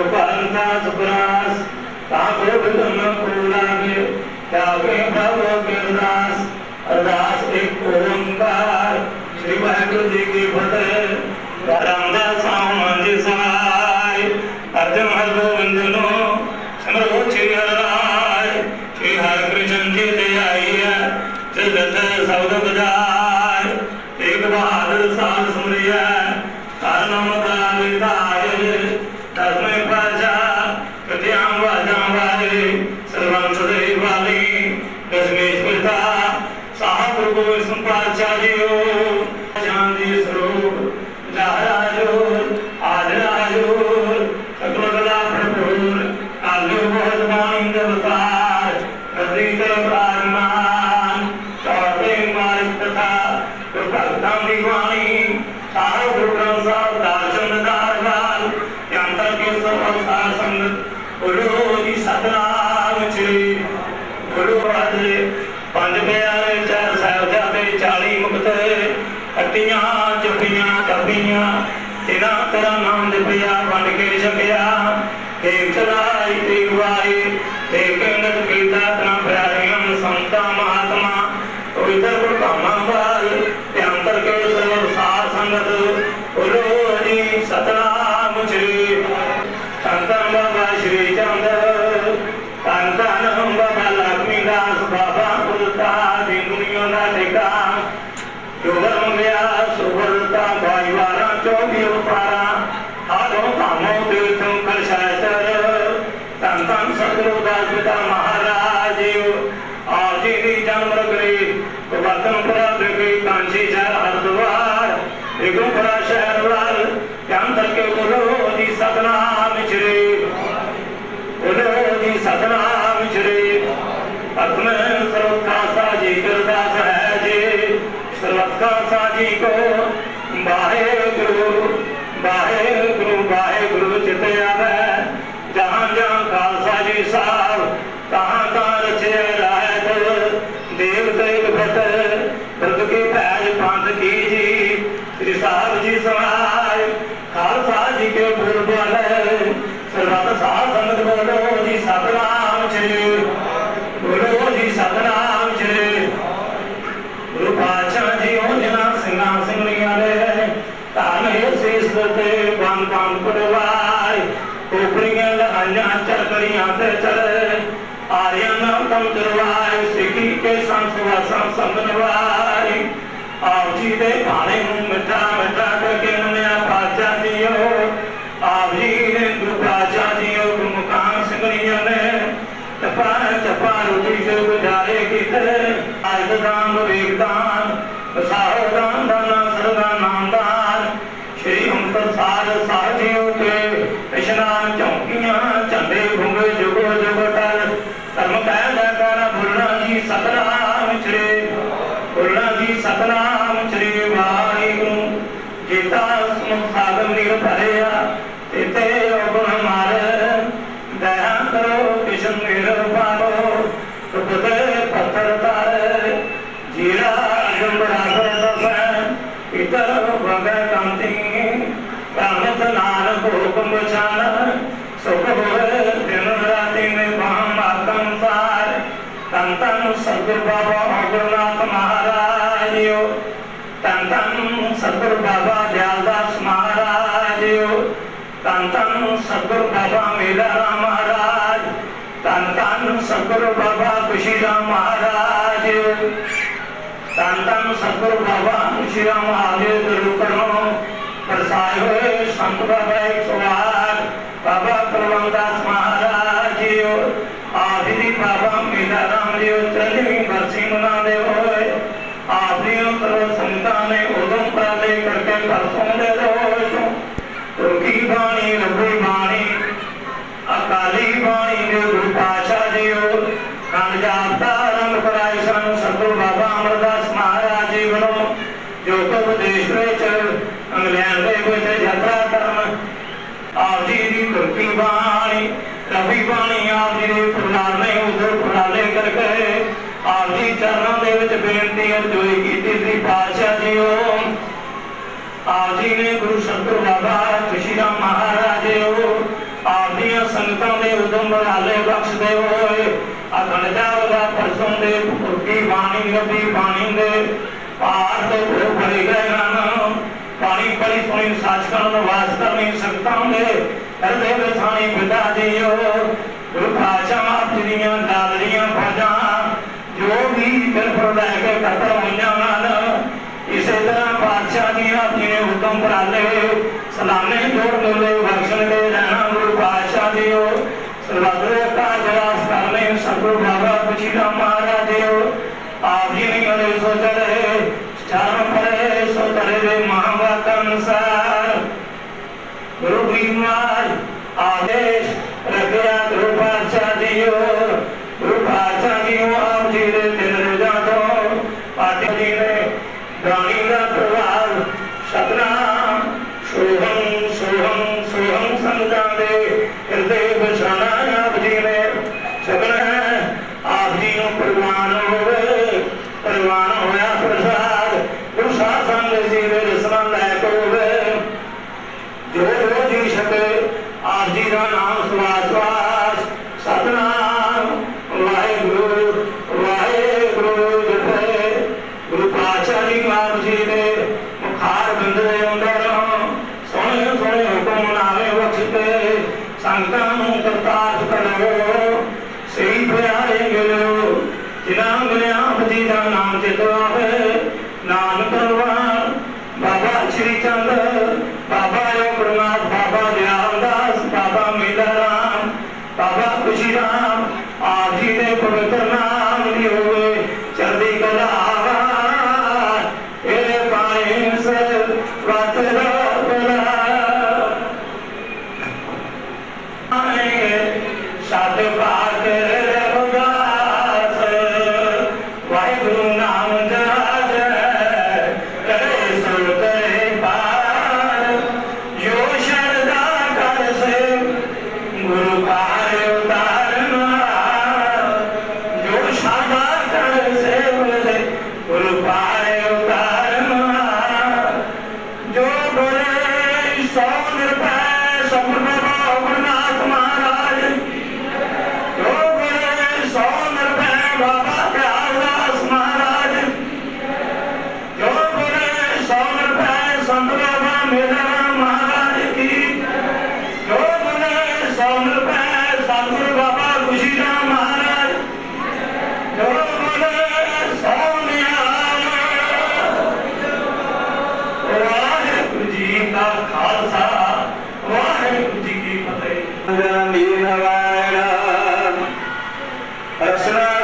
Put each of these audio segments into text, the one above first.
सुखंता सुखरास ताको विदम पूलागे त्यागे भव गिरदास अरदास एक ओंकार श्री वाहिगुरु जी की फतेह। रामदास मंदिर सहाय अर्जुन हर गोविंदनो समरो श्री हराय श्री हर कृष्ण जी ते आइया जगत सौद बजाय एक बहादुर साल सुमरिया नाम का विदाय तस्मै पाजा कटियाम वाजाम वाले सर्वं सदैव वाले दशमेश पिता साहब गुरु संपाचार्यो शांति स्वरूप लहराजो आदराजो सकल कला भरपूर आलू बहुत मानिंद अवतार प्रतीक प्राणमान चौथे मार्ग तथा भक्तम दीवानी साहब गुरु साहब दार्शन दारवाल यंत्र के सर्वसार संगत गुरु जी सतनाम श्री गुरु वाले पंज प्यारे चार साहिबजादे 40 मुक्त अट्टियां चुपियां कपियां तिना तेरा नाम जपिया बन के छपिया एक चलाई एक वाई एक नत कीता तना प्यारियां संता महात्मा पवित्र गुरधामा बाल अंतर के सर्व सार संगत गुरु जी सतनाम श्री संतन बाबा श्री चंद्र संतन बाबा लक्ष्मीदास बाबा कुलता दिन दुनिया ना टेका योगर मंगया सुभरता भाईवारा चौबी अवतारा हारों कामों तीर्थों कलशाचर संतन सतगुरुदास पिता महाराज आज जी जन्म करे वर्तनपुरा देखे कांची शहर हरिद्वार बेगमपुरा शहर वाल अंतर के गुरु जी सतनाम श्री गुरु जी सतनाम श्री अपने सर्वथा साजी गुरदास है जी सर्वथा साजी को बाहे गुरु चित आवे जहाँ जहाँ खालसा जी साहब तहाँ तहाँ रचे रायत देव देव भट प्रभु की पैज पंथ की जी श्री साहब जी समाय खालसा जी के बुलबुल सर्वत साध संगत बोलो जी सतनाम श्री गुरु जी सतनाम श्री गुरु पातशाह जी जना सिंगा सिंगलियां ले ताने शीश ते बन बन पड़वाय ऊपरियां लहाइयां चरकड़ियां ते चले आर्यन नाम तम चरवाय सिखी के संसवासा संगनवाय आप जी दे खाने मुंह मिठा मिठा करके नया पातशाह जियो आप जी ने गुरु पातशाह जियो गुरमुखान सिंगलियां ने चपा चपा रोटी से गुजारे किते आज दान वेगदान साहो दान दाना सरदा नामदान श्री अंतर सार साजियो के स्नान चौकियां झंडे घुंगे जुगो जुगटर धर्म कहना कर भुलना जी सतनाम श्री भुलना जी सतनाम श्री वाहिगुरु गीता समुद्र सागर नीर भरिया तेते गुण मारे दया करो किशन मेरे पालो तुझे पत्थर तारे जीरा जंबरा कर इतर भगे कांति कामत नार भोकम बचाना सुख होए दिन राति में भाम आकम सार तंतन सदगुरु बाबा अगरनाथ महाराज यो तंतन सदगुरु बाबा दयालदास महाराज यो तंतन सदगुरु बाबा मेलाराम महाराज तंतन सदगुरु बाबा खुशीराम महाराज तंतन सदगुरु बाबा खुशीराम महादेव गुरु करो बरसाए हुए संत बाबा 108 बाबा कुलवंतदास महाराज जी आदि बाबा मेलाराम जी चली बरसी मना दे हुए आदि करो संता ने उदम प्राले करके परसों दे दो तुर्की बाणी रघु बाणी अकाली बाणी गुरु पातशाह जी खंड जाता रंग पराई सन सतगुरु बाबा अमरदास महाराज जी बनो जो कब देश इंग्लैंड के यात्रा करन आप जी की तुर्की बाणी रवि बाणी आप जी ने पुराने उधर पुराने करके आप जी चरणों के विच बेनती अर्जोई की थी पातशाह जी आप जी ने गुरु सतगुरु बाबा खुशीराम महाराज आप संतां दे उदम बढ़ाले बख्श दे होए अखंड जावदा परसों दे पुरकी बाणी नदी बाणी दे पार तो हो भरे गए नाम पानी पड़ी सुनी साचखंड वास करनी सकतां दे हृदय बसानी पिता जियो गुरु पातशाह आप जिहड़ियां दादरियां फौजां जो भी दिल पर लैके कतर होइयां हन इसे तरह पातशाह जी अपने हुक्म पराले सलामे जोड़ मिले बख्शन दे रहना गुरु पातशाह जी हो सर्वत्र का जवाब करने सतगुरु बाबा बशीरा महाराज जी हो आप जी नहीं करे सो चले चारों परे सो चले रे महावाक अनुसार गुरु बीमार आदेश रखिया गुरु पातशाह जी हो गुरु पातशाह जी हो आप जी रे दिन रोजा तो पातशाह जी ने गानी का प्रभाव सतनाम सोहम सोहम सोहम संता दे हृदय बसाना आप जी ने सगन है आप जी को प्रवान होवे प्रवान होया प्रसाद गुरु शासन जी दे रसना लैक होवे जो जो जी सके आप जी का नाम स्वास स्वास सतनाम वाहेगुरु वाहेगुरु जपे गुरु पातशाह जी आप जी ने मुखार बिंद दे अंदर सोहने सोहने हुक्म नावे बख्शते संगतां नूं करतार करो सही प्यारे गिलो जिन्हां मिलिया आप जी का नाम चित आवे नाम करवान बाबा श्री चंद बाबा योगनाथ बाबा दयालदास बाबा मेला राम बाबा खुशी राम आप जी ने पवित्र नाम लिए हुए चढ़ती कला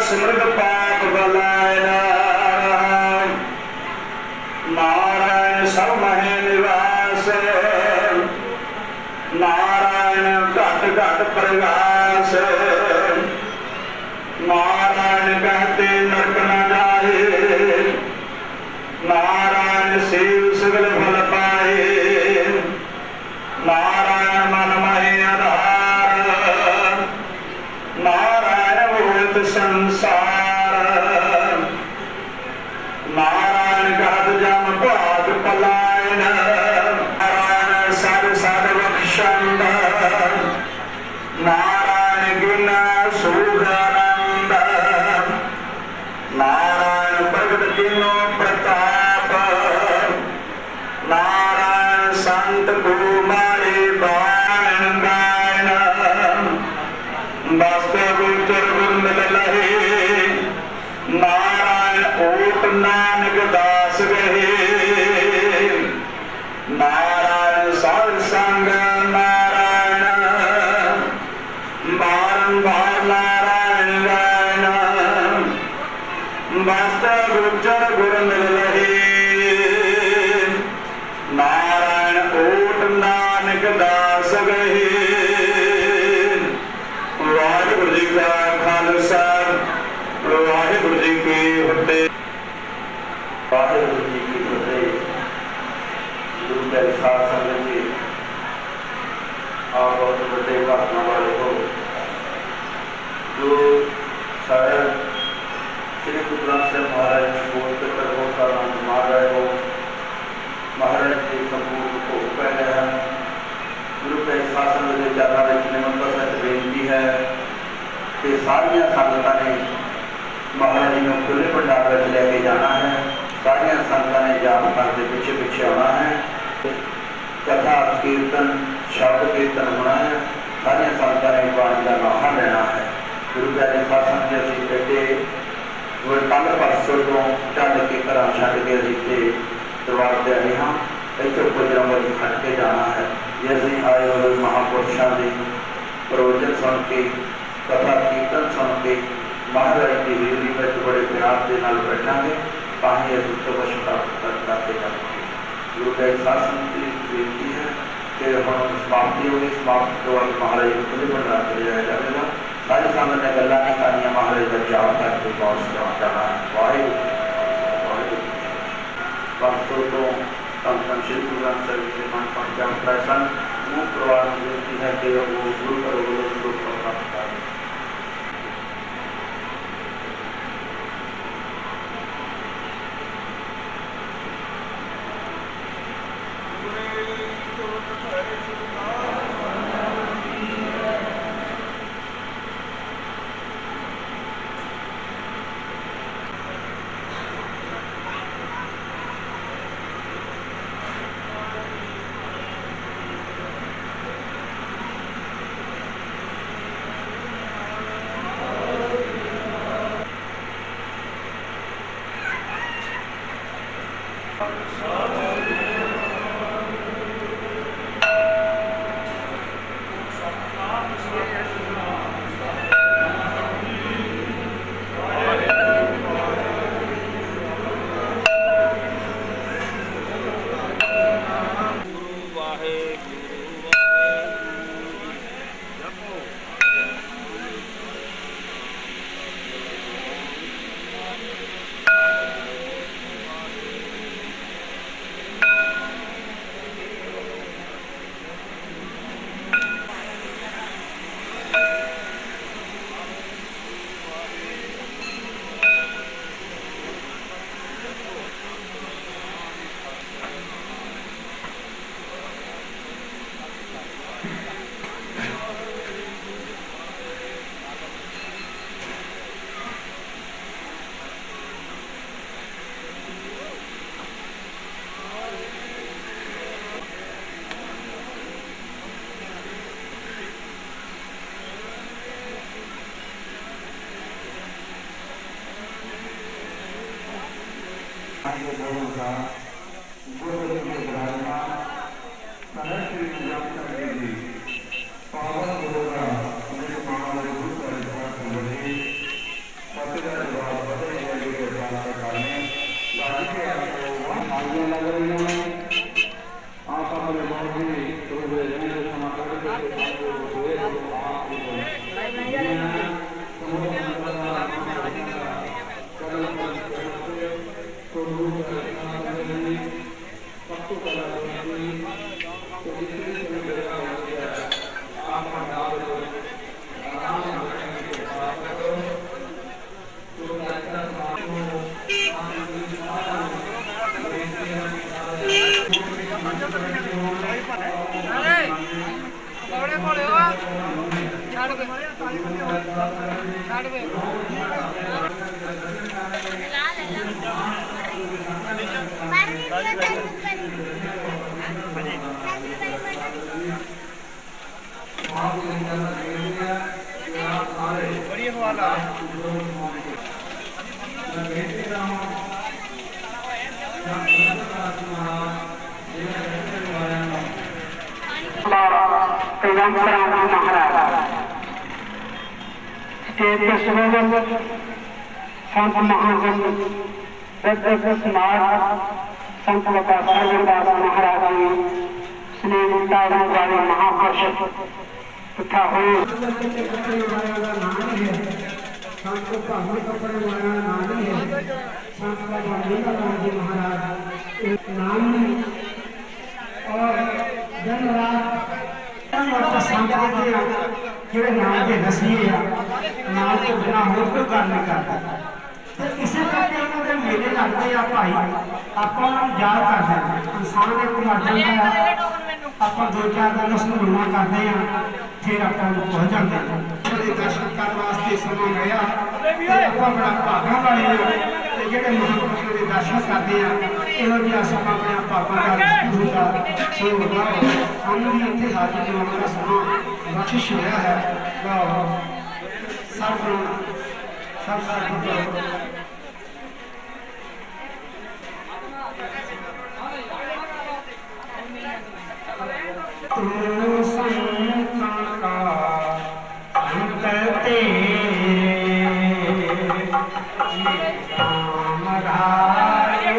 सिमरत पाप बलायना नारायण सब महे निवास नारायण घट घट प्रगास नारायण कहते नरक न जाए नारायण सेव सगल फल पाए नारायण मन महे आधार नारायण भूत संसार नारायण कहत जम भाग पलायन नारायण सद सद बख्शंद नारायण गुण सुखानंद नारायण प्रगट किनो प्रताप नारायण संत कुमारी बाण गायन वास्तव नारायण ओट नानक दास गहे नारायण साध संग नारायण बारंबार नारायण गायन वास्तव गुजर गुर मिल रहे नारायण ओट नानक दास गहे वाहिगुरु जी का खालसा वाहिगुरु जी की फतेह वाहिगुरु जी की फतेह गुरु के साथ संगत जी आप बहुत बड़े भागने वाले हो जो सारे श्री गुरु ग्रंथ साहिब महाराज जी बोलते कर वो का नाम मार रहे हो महाराज जी संपूर्ण को पहले हैं गुरु के शासन में ज्यादा निमंत्रण से बेनती सारिया संगतां ने महाराज जी को खुले भंडार में लेके जाना है। सारिया संगतां ने जाप करके पिछे पिछे आना है। कथा कीर्तन शब्द कीर्तन होना है। सारिया संगतां ने पानी का लाहा लेना है। गुरु प्यारे सत्संग के असीं बैठे कल परसों तो चढ़ के घर छड्ड के असीं दरबार से आए हाँ। इतों गुजरांवाल खट के जाना है। जे असीं आए हुए महापुरुषों के प्रवचन सुन के कथा कीर्तन सुन के महाराज की हवेली में बड़े प्यार के नाल बैठांगे तां ही असीं तो कुछ प्राप्त करते जाएंगे। गुरु का सत्संग की बेनती है कि हम समाप्ति होगी। समाप्ति तो बाद महाराज को खुले भंडार से जाया जाएगा। सारी संगत ने गल्लां नहीं करनियां, महाराज का जाप करके वापस जाना है। वाहिगुरू वाहिगुरू। परसों तो धन धन श्री गुरु ग्रंथ साहिब के मन पाठ जाप प्रसन्न समूह परिवार में बेनती है कि वो गुरु करो स्वरूप प्राप्त करें। संत महासंत समाज संत सरदास महाराज जी स्नेह वाले महापुरुष तथा हो संत भावी कपड़े वाला नाम ही है। संत जी महाराज नाम और दिन रात संत जो नाम के नसीए नाम के बिना होर कोई गल नहीं करता। तो इसे करके उन्होंने मेले लगते हैं भाई आप याद करते हैं इंसान एक मर जाता है ਆਪਾਂ 2-4 ਦਿਨ ਉਸ ਨੂੰ ਰੋਣਾ ਕਰਦੇ ਆ, ਫਿਰ ਆਪਾਂ ਨੂੰ ਪਹੁੰਚ ਜਾਂਦੇ ਹਾਂ। ਉਹਦੇ ਦਰਸ਼ਨ ਕਰਨ ਵਾਸਤੇ ਸਮਾਂ ਮਿਲਿਆ ਤੇ ਆਪਾਂ ਬੜਾ ਭਾਗਾਂ ਵਾਲੇ ਆ ਤੇ ਜਿਹੜੇ ਮਹਾਂਪੁਰਸ਼ਾਂ ਦੇ ਦਰਸ਼ਨ ਕਰਦੇ ਆ, ਇਹੋ ਜਿਹਾ ਸਮਾਂ ਆਪਣੇ ਭਾਗਾਂ ਦਾ ਹੁੰਦਾ। ਸੋ ਸਾਨੂੰ ਵੀ ਇੱਥੇ ਹਾਜ਼ਰ ਹੋਣ ਦਾ ਸਮਾਂ ਬਖਸ਼ਿਸ਼ ਹੋਇਆ ਹੈ। ਸਭ तू संतां का अंत तेरे नाम राए,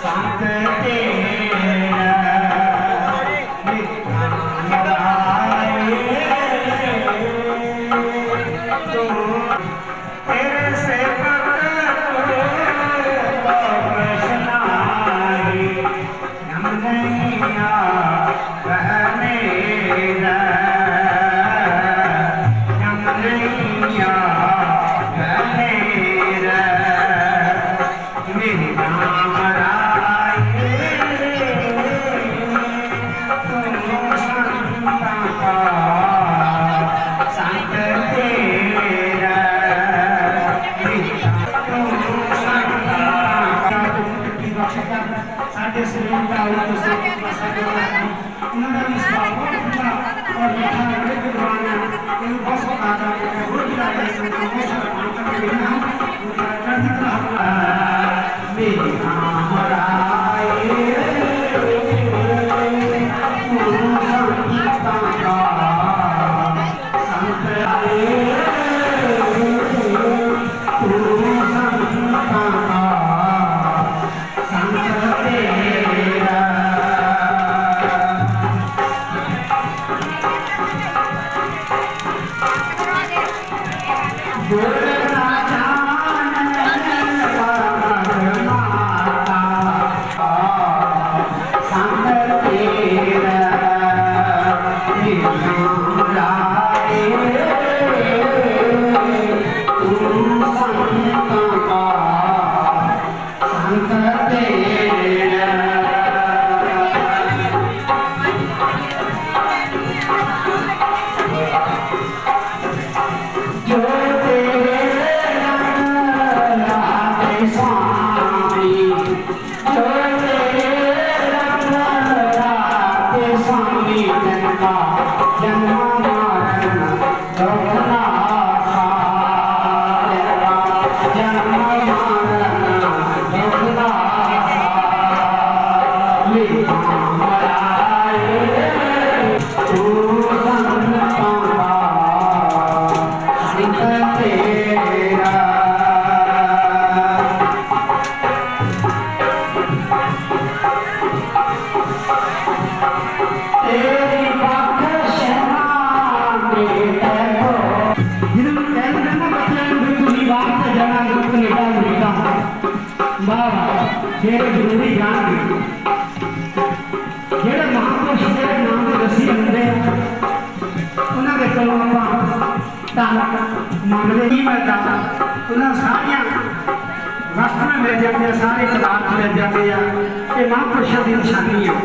संत तेरा नाम राए, तू तेरे से साढ़े शरीर का उन्होंने भी और मीठा विद्वान है बस जरूरी जान जेड़े महापुरुष के नाम के दसी होंगे उन्होंने कोलों मंगते ही मिलता उन्होंने सारिया वस्तुएं मिल जाती सारे पदार्थ मिल जाते हैं। ये महापुरुषों की निशानी है।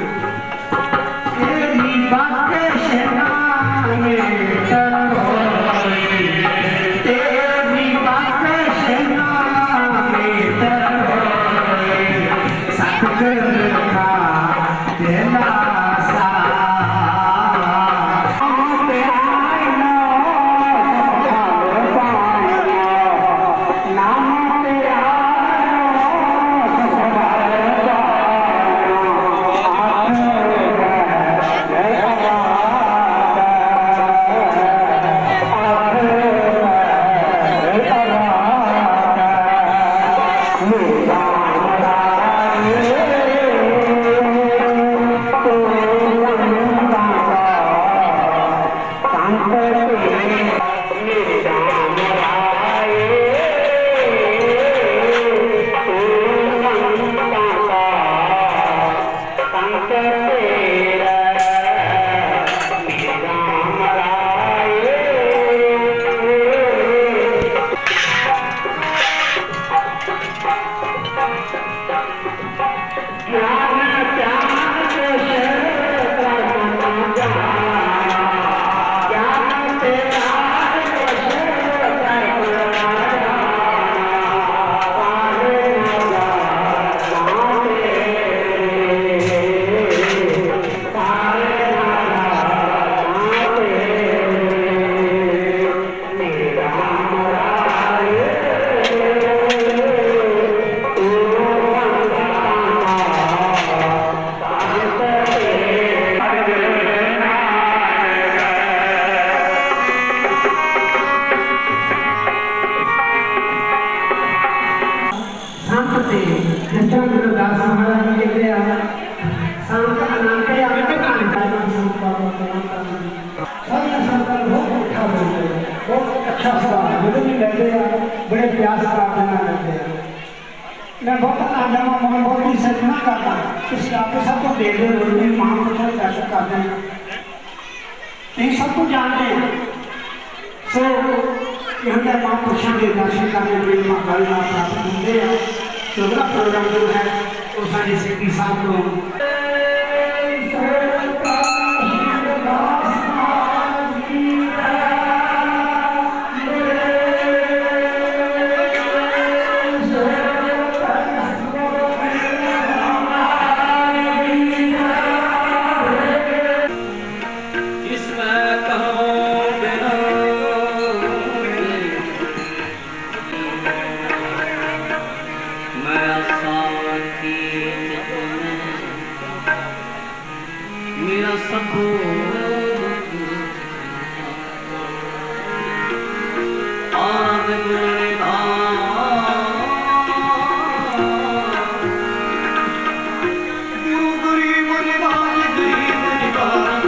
से जिस तरह गुरुदास महाराज जी कहते हैं शांत आनंद के आगे बहुत अच्छा सवाल मुझे भी कहते हैं बड़े प्यास प्रार्थना करते हैं। मैं बहुत आजमा मोहम्मद की सजना करता हूँ इस आपको सबको दे दे रोटी महापुरुषों का दर्शन करते हैं यही सब कुछ जानते हैं। सो यह महापुरुषों के दर्शन करने के लिए महाकाली माँ प्राप्त होते हैं। तो अगला प्रोग्राम जो है वो सारी सिद्धि साहब को मेरा सबो आनंद गुरु गरीब निवाज गरीब निवाज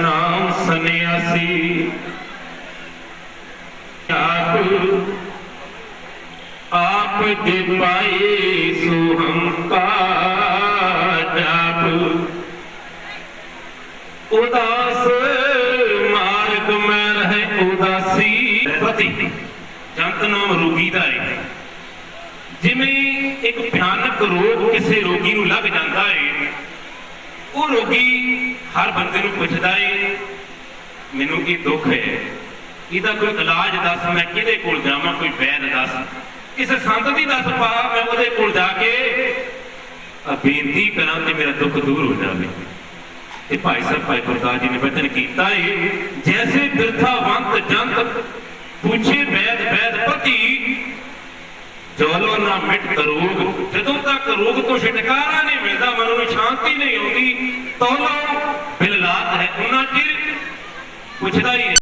ਨਾਮ ਸੰਨਿਆਸੀ आप जे पाए सो हम का जाप उदास मार्ग में रहे उदासी पति जंत नाम रोगी दा है जिमें एक भयानक रोग किसी रोगी नूं लग जाता है वो रोगी हर बंदे नूं पुछदा है मैनूं की दुख है ਇਹਦਾ कोई इलाज दस मैं किहदे कोल जावां कोई वैद दस किसी संत दी दस पा मैं ਉਹਦੇ ਕੋਲ ਜਾ ਕੇ बेनती करा कि मेरा दुख दूर हो जाए। ये भाई साहब भाई गुरदास जी ने वचन किया है जैसे बिरथावंत जंत पूछे वैद वैद पति जोलो ना मिट रोग जदों तक रोग तो छुटकारा नहीं मिलता मन में शांति नहीं आती तौलो बिललात है उन्ना चिर पुछदा ही